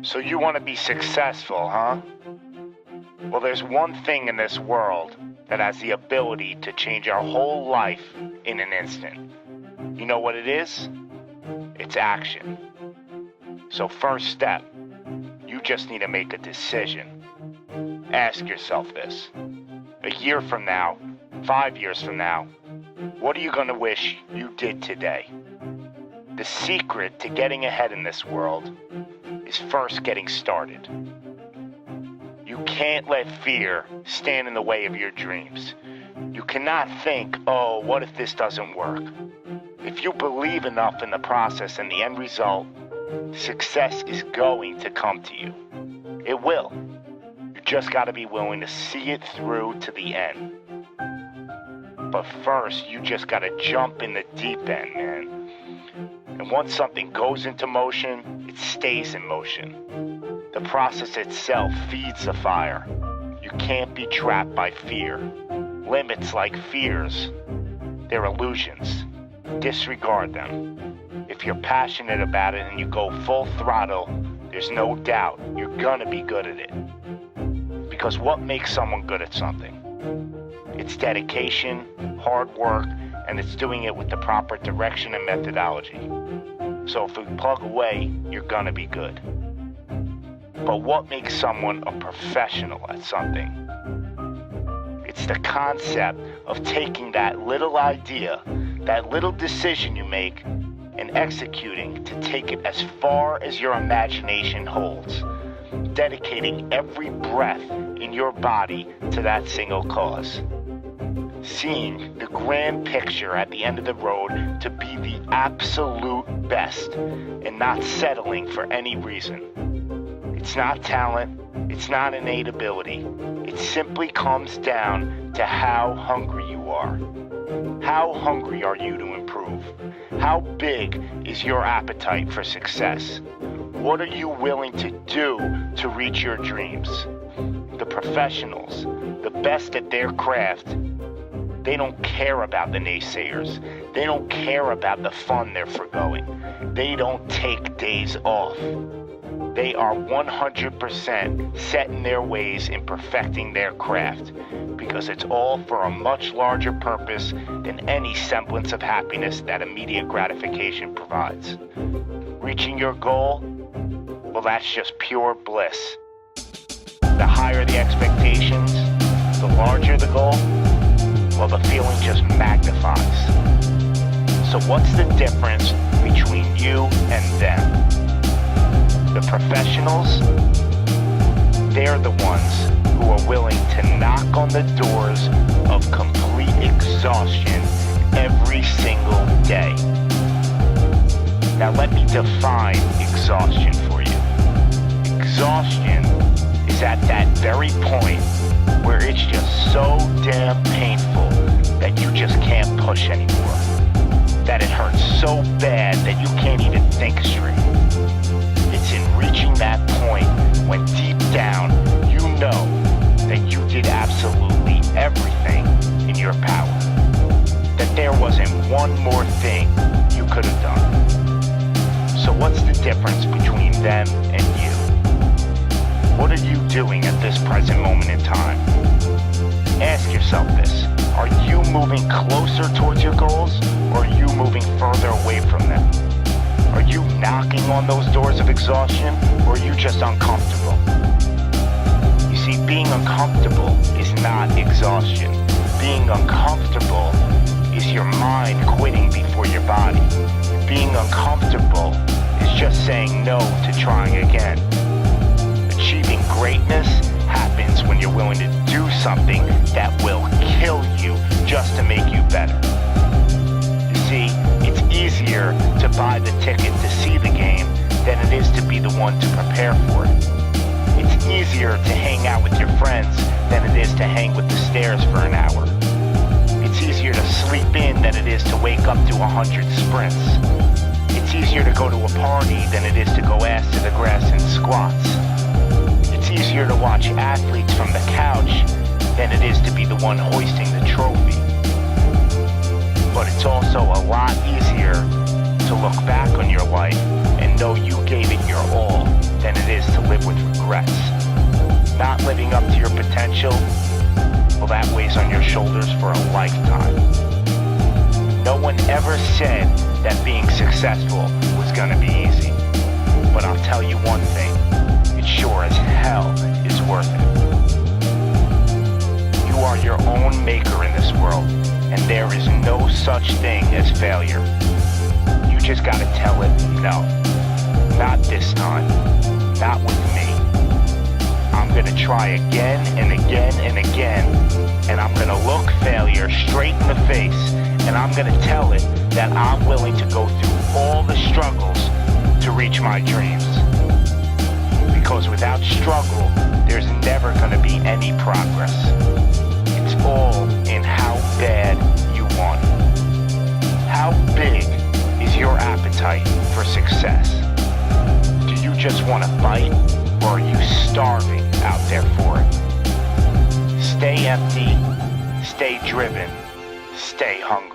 So you want to be successful, huh? Well, there's one thing in this world that has the ability to change our whole life in an instant. You know what it is? It's action. So first step, you just need to make a decision. Ask yourself this. A year from now, 5 years from now, what are you going to wish you did today? The secret to getting ahead in this world is first getting started. You can't let fear stand in the way of your dreams. You cannot think, oh, what if this doesn't work? If you believe enough in the process and the end result, success is going to come to you. It will. You just got to be willing to see it through to the end. But first, you just got to jump in the deep end, man. And once something goes into motion, it stays in motion. The process itself feeds the fire. You can't be trapped by fear. Limits like fears, they're illusions. Disregard them. If you're passionate about it and you go full throttle, there's no doubt you're gonna be good at it. Because what makes someone good at something? It's dedication, hard work, and it's doing it with the proper direction and methodology. So if we plug away, you're gonna be good. But what makes someone a professional at something? It's the concept of taking that little idea, that little decision you make, and executing to take it as far as your imagination holds, dedicating every breath in your body to that single cause. Seeing the grand picture at the end of the road to be the absolute best and not settling for any reason. It's not talent, it's not innate ability. It simply comes down to how hungry you are. How hungry are you to improve? How big is your appetite for success? What are you willing to do to reach your dreams? The professionals, the best at their craft, they don't care about the naysayers. They don't care about the fun they're forgoing. They don't take days off. They are 100% set in their ways in perfecting their craft because it's all for a much larger purpose than any semblance of happiness that immediate gratification provides. Reaching your goal, well, that's just pure bliss. The higher the expectations, the larger the goal, well, the feeling just magnifies. So what's the difference between you and them? The professionals, they're the ones who are willing to knock on the doors of complete exhaustion every single day. Now let me define exhaustion for you. Exhaustion is at that very point where it's just so damn painful that you just can't push anymore. That it hurts so bad that you can't even think straight. It's in reaching that point when deep down you know that you did absolutely everything in your power. That there wasn't one more thing you could have done. So what's the difference between them and you? What are you doing at this present moment in time? Ask yourself this. Are you moving closer towards your goals, or are you moving further away from them? Are you knocking on those doors of exhaustion, or are you just uncomfortable? You see, being uncomfortable is not exhaustion. Being uncomfortable is your mind quitting before your body. Being uncomfortable is just saying no to trying again. Achieving greatness happens when you're willing to do something that will kill you just to make you better. You see, it's easier to buy the ticket to see the game than it is to be the one to prepare for it. It's easier to hang out with your friends than it is to hang with the stairs for an hour. It's easier to sleep in than it is to wake up to 100 sprints. It's easier to go to a party than it is to go ass to the grass in squats. It's easier to watch athletes from the couch than it is to be the one hoisting the trophy. But it's also a lot easier to look back on your life and know you gave regrets. Not living up to your potential, well, that weighs on your shoulders for a lifetime. No one ever said that being successful was gonna be easy. But I'll tell you one thing, it sure as hell is worth it. You are your own maker in this world, and there is no such thing as failure. You just gotta tell it, no, not this time, not with me. I'm gonna try again and again and again, and I'm gonna look failure straight in the face, and I'm gonna tell it that I'm willing to go through all the struggles to reach my dreams. Because without struggle, there's never gonna be any progress. It's all in how bad you want it. How big is your appetite for success? Do you just want to bite, or are you starving out there for it? Stay empty, stay driven, stay hungry.